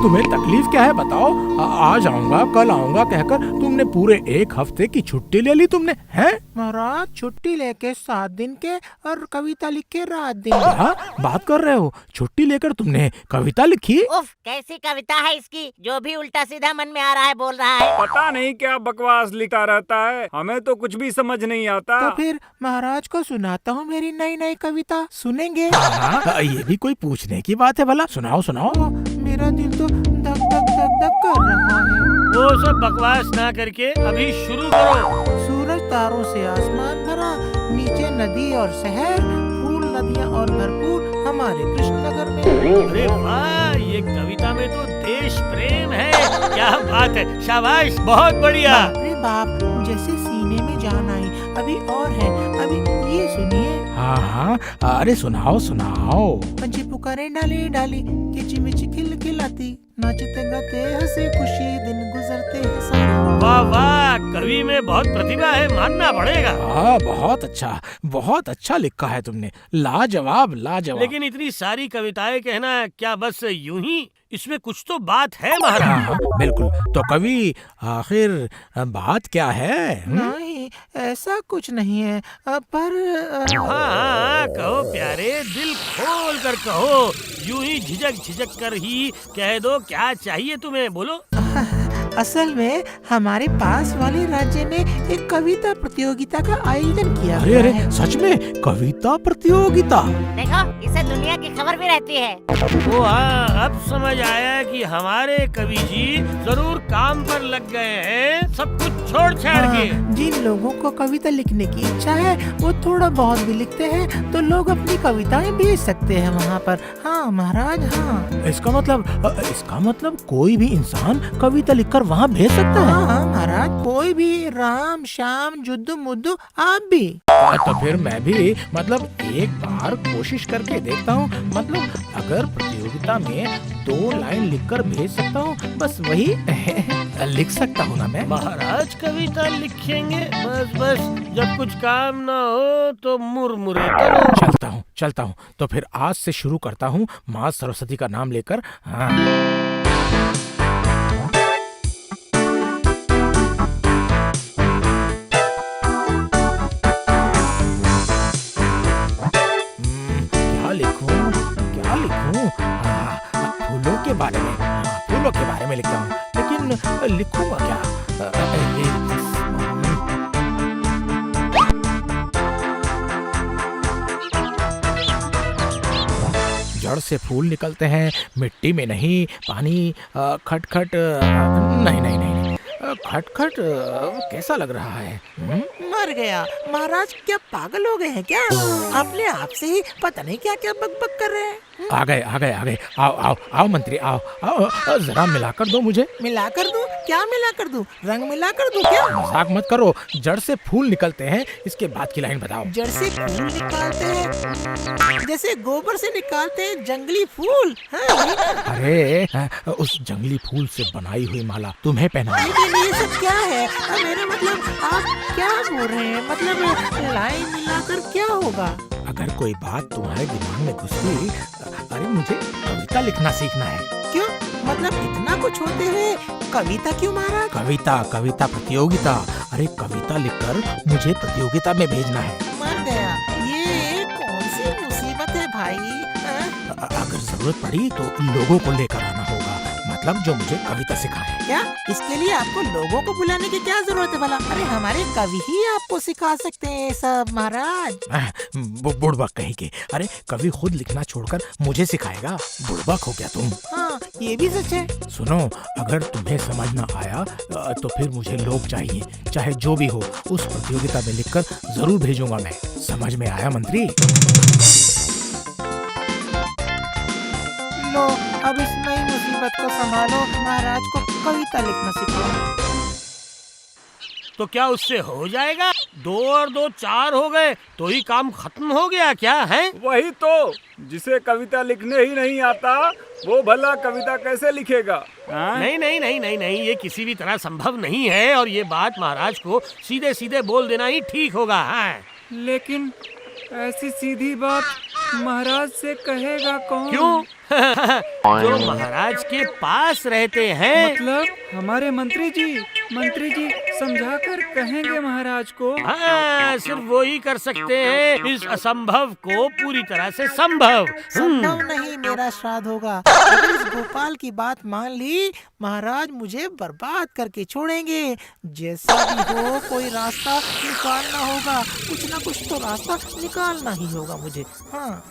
तुम्हें तकलीफ क्या है बताओ? आज आऊंगा कल आऊंगा कहकर तुमने पूरे 1 हफ्ते की छुट्टी ले ली तुमने, हैं? महाराज छुट्टी लेके 7 दिन के और कविता लिख के रात दिन। क्या बात कर रहे हो? छुट्टी लेकर तुमने कविता लिखी? उफ, कैसी कविता है इसकी, जो भी उल्टा सीधा मन में आ रहा है बोल रहा है। पता नहीं क्या बकवास लिखता रहता है, हमें तो कुछ भी समझ नहीं आता। तो फिर महाराज को सुनाता हूँ मेरी नई नई कविता, सुनेंगे? हाँ, ये भी कोई पूछने की बात है भला? सुनाओ सुनाओ। ओ, मेरा दिल तो धक धक धक धक कर रहा है। वो सब बकवास ना करके अभी शुरू करो। सूरज तारों से आसमान भरा, नीचे नदी और शहर, फूल नदियाँ और भरपूर हमारे कृष्णनगर में। अरे वाह, ये कविता में तो देश प्रेम है। क्या बात है, शाबाश, बहुत बढ़िया। अरे बाप, जैसे सीने में जान आई। अभी और है, अभी ये सुनिए। हाँ हाँ, अरे सुनाओ सुनाओ। पंछी पुकारे डाली डाली, किचिमिची खिलखिलाती, नाचते गाते हंसे खुशी दिन गुजरते हैं सारा। वाह वाह, कवि में बहुत प्रतिभा है, मानना पड़ेगा। हाँ, बहुत अच्छा लिखा है तुमने, लाजवाब लाजवाब। लेकिन इतनी सारी कविताएं कहना क्या बस यूं ही? इसमें कुछ तो बात है हाँ महाराज। हाँ, बिल्कुल। तो कवि आखिर बात क्या है? नहीं, ऐसा कुछ नहीं है, पर हाँ, कहो प्यारे, दिल खोल कर कहो, यूं ही झिझक कर ही कह दो, क्या चाहिए तुम्हें, बोलो। असल में हमारे पास वाले राज्य में एक कविता प्रतियोगिता का आयोजन किया अरे गया अरे, है। सच में कविता प्रतियोगिता? देखो, इसे दुनिया की खबर भी रहती है। ओ हाँ, अब समझ आया कि हमारे कवि जी जरूर काम पर लग गए हैं, सब कुछ छोड़ छाड़ के। हाँ, जिन लोगों को कविता लिखने की इच्छा है वो थोड़ा बहुत भी लिखते हैं, तो लोग अपनी कविताएं भेज सकते हैं वहाँ पर। हाँ महाराज, हाँ। इसका मतलब कोई भी इंसान कविता लिखकर वहाँ भेज सकता है? हाँ महाराज, कोई भी, राम श्याम जुद्दू मुद्दू, आप भी। तो फिर मैं भी मतलब एक बार कोशिश करके देखता हूँ। मतलब अगर प्रतियोगिता में 2 लाइन लिखकर भेज सकता हूँ, बस वही लिख सकता हूँ ना मैं? महाराज कविता लिखेंगे, बस जब कुछ काम ना हो तो मुरमुरे तलो। चलता हूँ। तो फिर आज से शुरू करता हूँ माँ सरस्वती का नाम लेकर। हाँ। क्या लिखूं? हाँ, फूलों के बारे में। हाँ, फूलों के बारे में लिखता हूँ, लेकिन लिखूंगा क्या? जड़ से फूल निकलते हैं, मिट्टी में नहीं, पानी खटखट नहीं, खटखट कैसा लग रहा है? मर गया महाराज, क्या पागल हो गए हैं क्या? अपने आप से ही पता नहीं क्या क्या बक कर रहे हैं। आ गए। आओ मंत्री, आओ जरा मिलाकर दो मुझे। मिलाकर दूं? क्या मिलाकर दूं? रंग मिलाकर दूं क्या? मजाक मत करो। जड़ से फूल निकलते हैं, इसके बाद की लाइन बताओ। जड़ से फूल निकालते हैं, जैसे गोबर से निकालते हैं जंगली फूल। हाँ, अरे उस जंगली फूल से बनाई हुई माला तुम्हें पहना। लेकिन ये सब क्या है? मेरा मतलब, आप क्या बोल रहे हैं? मतलब लाइन मिलाकर क्या होगा? अगर कोई बात तुम्हारे दिमाग में घुस गई, अरे मुझे कविता लिखना सीखना है। क्यों? मतलब इतना कुछ होते हुए कविता क्यों महाराज? कविता प्रतियोगिता। अरे कविता लिखकर मुझे प्रतियोगिता में भेजना है। मर गया, ये कौन सी मुसीबत है भाई? अगर जरूरत पड़ी तो लोगों को लेकर आना होगा, मतलब जो मुझे कविता सिखाए। क्या इसके लिए आपको लोगों को बुलाने की क्या जरूरत है भला? अरे हमारे कवि ही आपको सिखा सकते हैं ये सब महाराज। बुड़बक कहीं के। अरे कवि खुद लिखना छोड़कर मुझे सिखाएगा? बुड़बक हो क्या तुम? हाँ, ये भी सच है। सुनो, अगर तुम्हें समझ ना आया तो फिर मुझे लोग चाहिए, चाहे जो भी हो, उस प्रतियोगिता में लिखकर जरूर भेजूंगा मैं। समझ में आया मंत्री? लो, अब इस नई मुसीबत को संभालो, महाराज को कविता लिखना सिखाओ। तो क्या उससे हो जाएगा? 2 और 2 4 हो गए तो ही काम खत्म हो गया क्या है? वही तो, जिसे कविता लिखने ही नहीं आता वो भला कविता कैसे लिखेगा? नहीं, ये किसी भी तरह संभव नहीं है, और ये बात महाराज को सीधे सीधे बोल देना ही ठीक होगा। हाँ। लेकिन ऐसी सीधी बात महाराज से कहेगा कौन? क्यों? जो महाराज के पास रहते हैं। मतलब हमारे मंत्री जी समझा कर कहेंगे महाराज को। हाँ, सिर्फ वो ही कर सकते हैं इस असंभव को पूरी तरह से संभव। संभव नहीं मेरा श्राद्ध होगा। अगर इस गोपाल की बात मान ली, महाराज मुझे बर्बाद करके छोड़ेंगे। जैसा भी हो कोई रास्ता निकालना होगा, कुछ ना कुछ तो रास्ता निकालना ही होगा मुझे। हाँ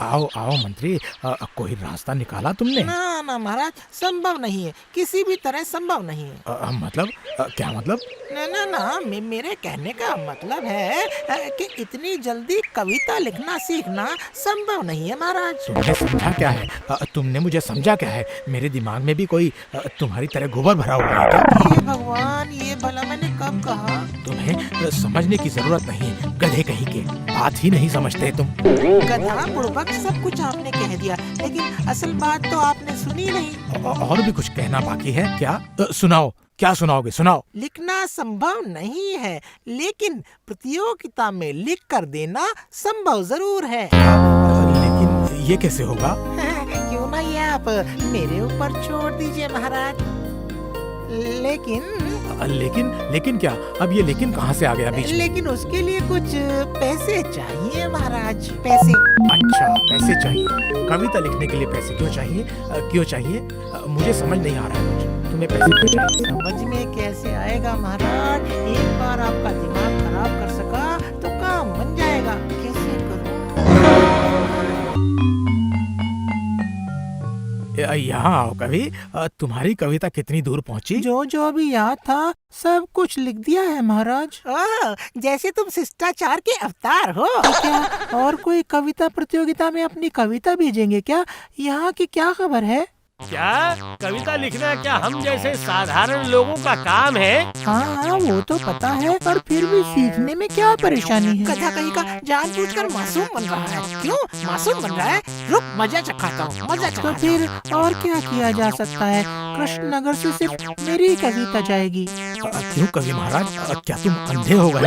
आओ आओ मंत्री, कोई रास्ता निकाला तुमने? ना ना महाराज, संभव नहीं है, किसी भी तरह संभव नहीं है। मतलब क्या मतलब? ना ना ना, मेरे कहने का मतलब है कि इतनी जल्दी कविता लिखना सीखना संभव नहीं है महाराज। तुमने समझा क्या है? तुमने मुझे समझा क्या है? मेरे दिमाग में भी कोई तुम्हारी तरह गोबर भरा हुआ है क्या? ये भगवान, ये भला मैंने कब कहा? तुम्हें समझने की जरूरत नहीं, गधे कहीं के, बात ही नहीं समझते तुम। गधा बुड़बक सब कुछ आपने कह दिया, लेकिन असल बात तो आपने सुनी नहीं। और भी कुछ कहना बाकी है क्या? सुनाओ, क्या सुनाओगे? सुनाओ। लिखना संभव नहीं है, लेकिन प्रतियोगिता में लिख कर देना संभव जरूर है। लेकिन ये कैसे होगा? क्यों ना ये आप मेरे ऊपर छोड़ दीजिए महाराज। लेकिन क्या? अब ये लेकिन कहाँ से आ गया बीच में? लेकिन उसके लिए कुछ पैसे चाहिए महाराज, पैसे। अच्छा, पैसे चाहिए? कविता लिखने के लिए पैसे क्यों चाहिए? क्यों चाहिए? मुझे समझ नहीं आ रहा है कुछ। तुम्हें पैसे क्यों चाहिए? समझ में कैसे आएगा महाराज? एक बार आपका दिमाग खराब कर सका तो काम बन जाएगा। कैसे करूं? यहाँ आओ कवि, तुम्हारी कविता कितनी दूर पहुँची? जो भी याद था सब कुछ लिख दिया है महाराज। जैसे तुम शिष्टाचार के अवतार हो। क्या और कोई कविता प्रतियोगिता में अपनी कविता भेजेंगे क्या? यहाँ की क्या खबर है? क्या कविता लिखना क्या हम जैसे साधारण लोगों का काम है? हाँ वो तो पता है, पर फिर भी सीखने में क्या परेशानी है? कथा कहीं का जानबूझकर मासूम बन रहा है। क्यों मासूम बन रहा है? रुक मजा चखाता हूँ, मजा चखाता हूँ। तो फिर और क्या किया जा सकता है? कृष्णनगर से सिर्फ मेरी कविता जाएगी। क्यों कवि महाराज, क्या तुम अंधे हो गए?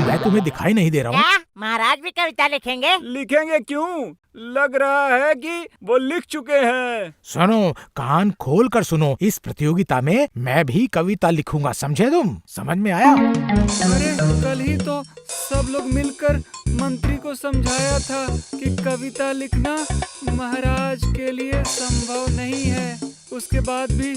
मैं तुम्हें दिखाई नहीं दे रहा हूँ? क्या महाराज भी कविता लिखेंगे? लिखेंगे क्यों? लग रहा है कि वो लिख चुके हैं। सुनो, कान खोल कर सुनो, इस प्रतियोगिता में मैं भी कविता लिखूंगा, समझे तुम? समझ में आया? अरे कल ही तो सब लोग मिलकर मंत्री को समझाया था कि कविता लिखना महाराज के लिए संभव नहीं है। उसके बाद भी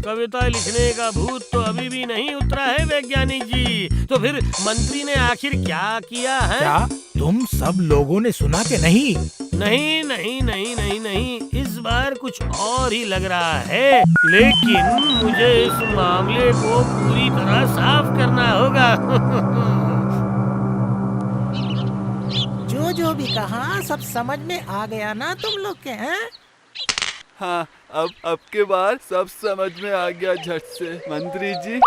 कविता लिखने का भूत तो अभी भी नहीं उतरा है वैज्ञानिक जी। तो फिर मंत्री ने आखिर क्या किया है? क्या तुम सब लोगों ने सुना के नहीं? नहीं नहीं नहीं नहीं नहीं, इस बार कुछ और ही लग रहा है। लेकिन मुझे इस मामले को पूरी तरह साफ करना होगा। जो भी कहा सब समझ में आ गया ना तुम लोग के? हैं? हाँ, अब के बार सब समझ में आ गया झट से मंत्री जी।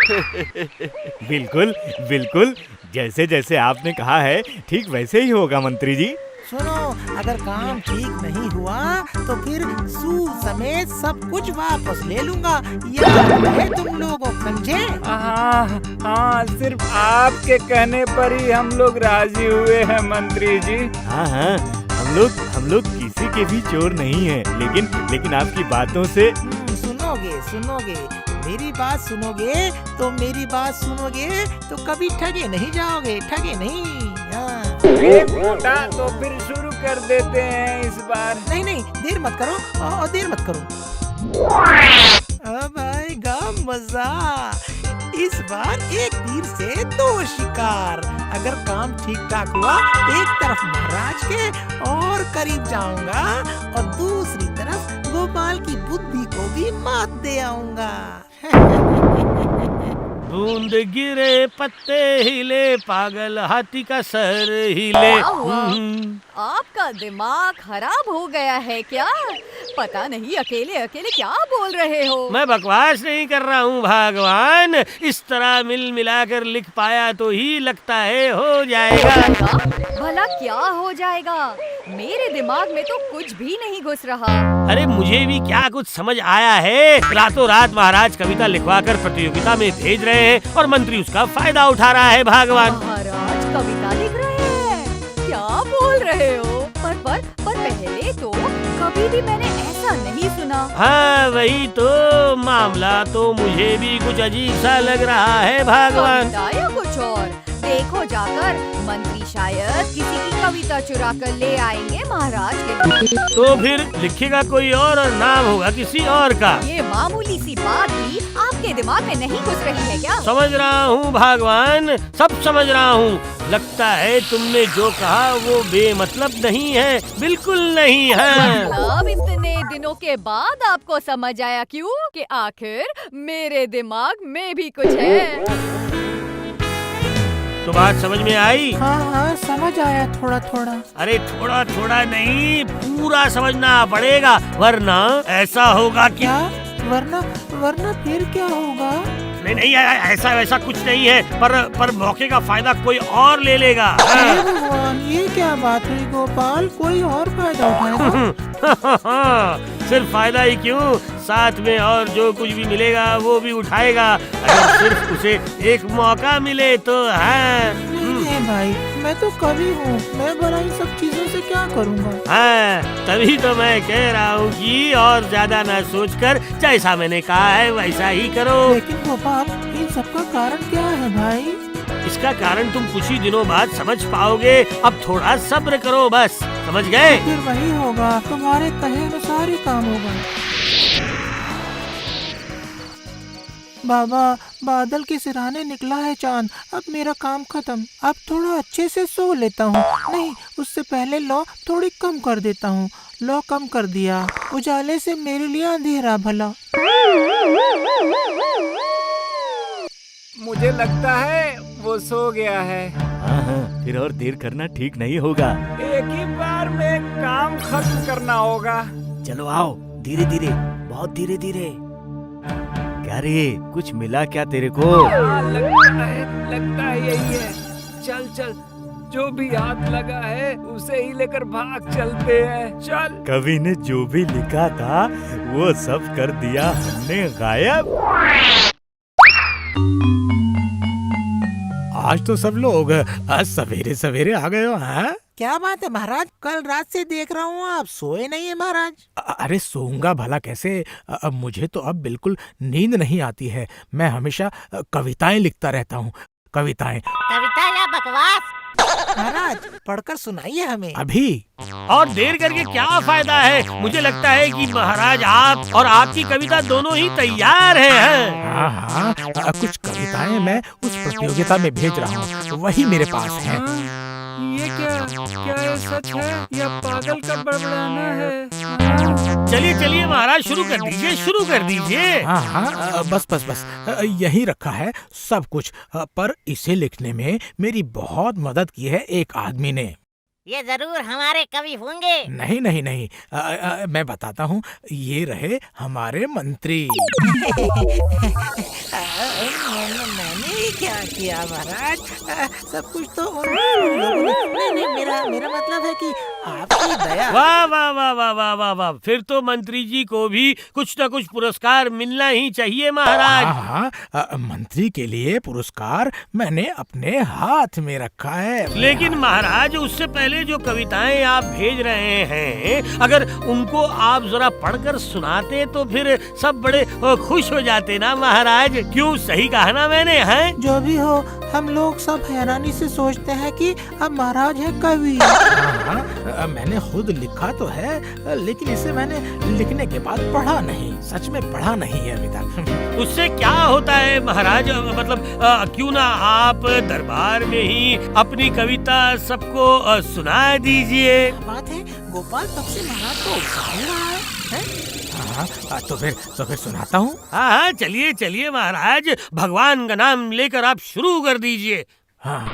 बिल्कुल बिल्कुल, जैसे जैसे आपने कहा है ठीक वैसे ही होगा मंत्री जी। सुनो, अगर काम ठीक नहीं हुआ तो फिर सूद समेत सब कुछ वापस ले लूंगा। ये है तुम लोगों, समझे? हाँ, सिर्फ आपके कहने पर ही हम लोग राजी हुए हैं मंत्री जी। हाँ हाँ, हम लोग किसी के भी चोर नहीं हैं, लेकिन आपकी बातों से सुनोगे मेरी बात सुनोगे तो कभी ठगे नहीं जाओगे, ठगे नहीं। हाँ। एक मोटा तो फिर शुरू कर देते हैं इस बार। नहीं देर मत करो। अब आएगा मजा। इस बार एक तीर से दो शिकार। अगर काम ठीक ठाक हुआ, एक तरफ महाराज के और करीब जाऊंगा और दूसरी तरफ गोपाल की बुद्धि को भी मात दे आऊंगा। बूंद गिरे पत्ते हिले, पागल हाथी का सर हिले। क्या हुआ? आपका दिमाग खराब हो गया है क्या? पता नहीं अकेले अकेले क्या बोल रहे हो। मैं बकवास नहीं कर रहा हूँ भगवान, इस तरह मिल मिलाकर लिख पाया तो ही लगता है हो जाएगा। भला क्या हो जाएगा? मेरे दिमाग में तो कुछ भी नहीं घुस रहा। अरे मुझे भी क्या कुछ समझ आया है। रातों रात महाराज कविता लिखवा कर प्रतियोगिता में भेज रहे हैं और मंत्री उसका फायदा उठा रहा है भगवान। महाराज कविता लिख रहे हैं? क्या बोल रहे हो? पर पहले तो कभी भी मैंने ऐसा नहीं सुना। हाँ वही तो, मामला तो मुझे भी कुछ अजीब सा लग रहा है भगवान। कविता या कुछ और? देखो जाकर, मंत्री शायद किसी की कविता चुरा कर ले आएंगे महाराज के लिए। तो फिर लिखेगा कोई और नाम होगा किसी और का। ये मामूली सी बात भी आपके दिमाग में नहीं घुस रही है क्या? समझ रहा हूँ भगवान, सब समझ रहा हूँ। लगता है तुमने जो कहा वो बेमतलब नहीं है, बिल्कुल नहीं है। अब इतने दिनों के बाद आपको समझ आया क्यों कि आखिर मेरे दिमाग में भी कुछ है। तो बात समझ में आई? हाँ समझ आया थोड़ा थोड़ा। अरे थोड़ा थोड़ा नहीं, पूरा समझना पड़ेगा, वरना ऐसा होगा कि क्या? वरना फिर क्या होगा? नहीं ऐसा वैसा कुछ नहीं है, पर मौके का फायदा कोई और ले लेगा। अरे भगवान, ये क्या बात हुई गोपाल? कोई और फायदा उठाएगा? सिर्फ फायदा ही क्यों, साथ में और जो कुछ भी मिलेगा वो भी उठाएगा, अगर सिर्फ उसे एक मौका मिले तो। हाँ नहीं भाई, मैं तो कवि हूँ, मैं भला इन सब चीजों से क्या करूँगा? हाँ, तभी तो मैं कह रहा हूँ कि और ज्यादा ना सोचकर जैसा मैंने कहा है वैसा ही करो। लेकिन गोपाल, इन सब का कारण क्या है भाई? इसका कारण तुम कुछ ही दिनों बाद समझ पाओगे, अब थोड़ा सब्र करो बस। समझ गए? फिर वही होगा, तुम्हारे कहे अनुसार ही काम होगा। बाबा, बादल के सिरहाने निकला है चांद, अब मेरा काम खत्म। अब थोड़ा अच्छे से सो लेता हूँ। नहीं, उससे पहले लौ थोड़ी कम कर देता हूँ। लौ कम कर दिया, उजाले से मेरे लिए अंधेरा भला। मुझे लगता है वो सो गया है। हाँ, फिर और देर करना ठीक नहीं होगा। एक ही बार में काम खत्म करना होगा। चलो आओ, धीरे धीरे, बहुत धीरे धीरे। क्या रे, कुछ मिला क्या तेरे को? लगता है यही है। चल, जो भी हाथ लगा है उसे ही लेकर भाग चलते हैं। चल। कवि ने जो भी लिखा था वो सब कर दिया हमने गायब। आज तो सब लोग सवेरे सवेरे आ गए हो। हाँ, क्या बात है महाराज? कल रात से देख रहा हूँ आप सोए नहीं है महाराज। अरे सोऊंगा भला कैसे? मुझे तो अब बिल्कुल नींद नहीं आती है। मैं हमेशा कविताएं लिखता रहता हूँ। कविताएं। कविता या बकवास? महाराज, पढ़कर सुनाइए हमें। अभी? और देर करके क्या फायदा है? मुझे लगता है कि महाराज आप और आपकी कविता दोनों ही तैयार हैं। हाँ, कुछ कविताएं मैं उस प्रतियोगिता में भेज रहा हूँ, वही मेरे पास है। ये क्या ये सच है या पागल का बड़बड़ाना है? चलिए महाराज, शुरू कर दीजिए। हाँ, बस यही रखा है सब कुछ। पर इसे लिखने में मेरी बहुत मदद की है एक आदमी ने। ये जरूर हमारे कवि होंगे। नहीं, मैं बताता हूँ। ये रहे हमारे मंत्री। मैंने ही क्या किया महाराज? सब कुछ तो उन लोगों ने। नहीं, मेरा मतलब है कि आपकी दया। वाह, फिर तो मंत्री जी को भी कुछ न कुछ पुरस्कार मिलना ही चाहिए महाराज। हाँ, मंत्री के लिए पुरस्कार मैंने अपने हाथ में रखा है। लेकिन महाराज, उससे पहले जो कविताएं आप भेज रहे हैं, अगर उनको आप जरा पढ़कर सुनाते तो फिर सब बड़े खुश हो जाते ना महाराज। क्यों, सही कहा ना मैंने? हैं? जो भी हो, हम लोग सब हैरानी से सोचते हैं कि अब महाराज है कवि। हाँ, मैंने खुद लिखा तो है, लेकिन इसे मैंने लिखने के बाद पढ़ा नहीं। सच में पढ़ा नहीं है अभी तक। उससे क्या होता है महाराज? मतलब क्यों ना आप दरबार में ही अपनी कविता सबको सुना दीजिए। बात है गोपाल, तब से महाराज को उकसा रहा है? हाँ, तो फिर सुनाता हूँ। हाँ हाँ, चलिए चलिए महाराज, भगवान का नाम लेकर आप शुरू कर दीजिए। हाँ,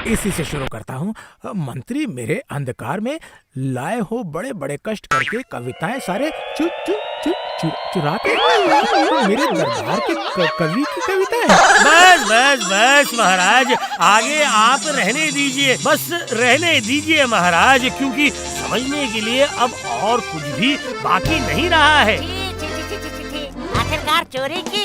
इसी से शुरू करता हूँ। मंत्री, मेरे अंधकार में लाए हो बड़े बड़े कष्ट करके कविताएं सारे चुरा के मेरे दरबार के कवि की कविताएं। बस बस बस महाराज, आगे आप रहने दीजिए, बस रहने दीजिए महाराज, क्योंकि समझने के लिए अब और कुछ भी बाकी नहीं रहा है। आखिरकार चोरी की।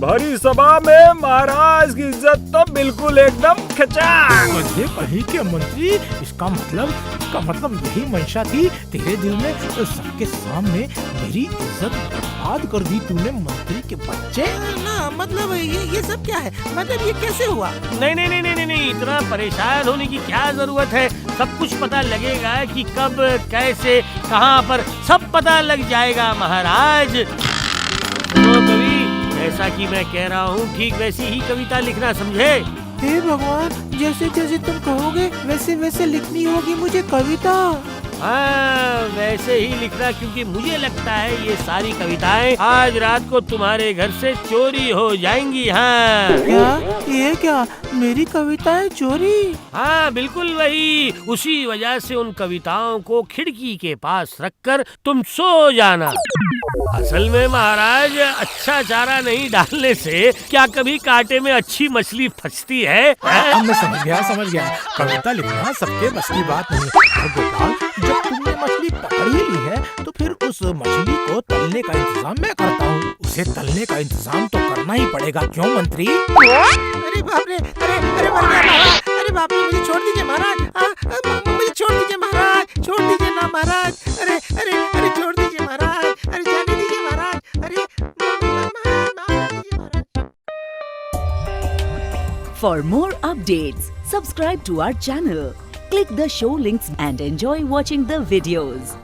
भरी सभा में महाराज की इज्जत तो बिल्कुल एकदम खचा। मुझे कहीं के मंत्री, इसका मतलब यही मंशा थी तेरे दिल में, तो सबके सामने मेरी इज्जत बर्बाद कर दी तूने मंत्री के बच्चे। ना मतलब ये सब क्या है, मतलब ये कैसे हुआ? नहीं नहीं नहीं नहीं नहीं, इतना परेशान होने की क्या जरूरत है। सब कुछ पता लगेगा कि कब, कैसे, कहाँ पर, सब पता लग जाएगा महाराज। तो कवि, जैसा कि मैं कह रहा हूँ ठीक वैसी ही कविता लिखना, समझे? हे भगवान, जैसे जैसे तुम कहोगे वैसे वैसे लिखनी होगी मुझे कविता। हाँ, वैसे ही लिखना, क्योंकि मुझे लगता है ये सारी कविताएं आज रात को तुम्हारे घर से चोरी हो जाएंगी। हाँ क्या मेरी कविताएं चोरी? हाँ बिल्कुल वही, उसी वजह से उन कविताओं को खिड़की के पास रखकर तुम सो जाना। असल में महाराज, अच्छा चारा नहीं डालने से क्या कभी कांटे में अच्छी मछली फंसती है? अब मैं समझ गया। कविता लिखना सबके बस की बात नहीं। और गोपाल, जब तुमने मछली पकड़ ही ली है तो फिर उस मछली को तलने का इंतजाम मैं करता हूँ। उसे तलने का इंतजाम तो करना ही पड़ेगा, क्यों मंत्री? अरे बाप रे, अरे मर गया महाराज, अरे बाप रे, मुझे छोड़ दीजिए महाराज, मुझे छोड़ दीजिए महाराज, छोड़ दीजिए ना महाराज, अरे छोड़ दीजिए महाराज, अरे जाने दीजिए महाराज, अरे For more updates, subscribe to our channel, click the show links and enjoy watching the videos.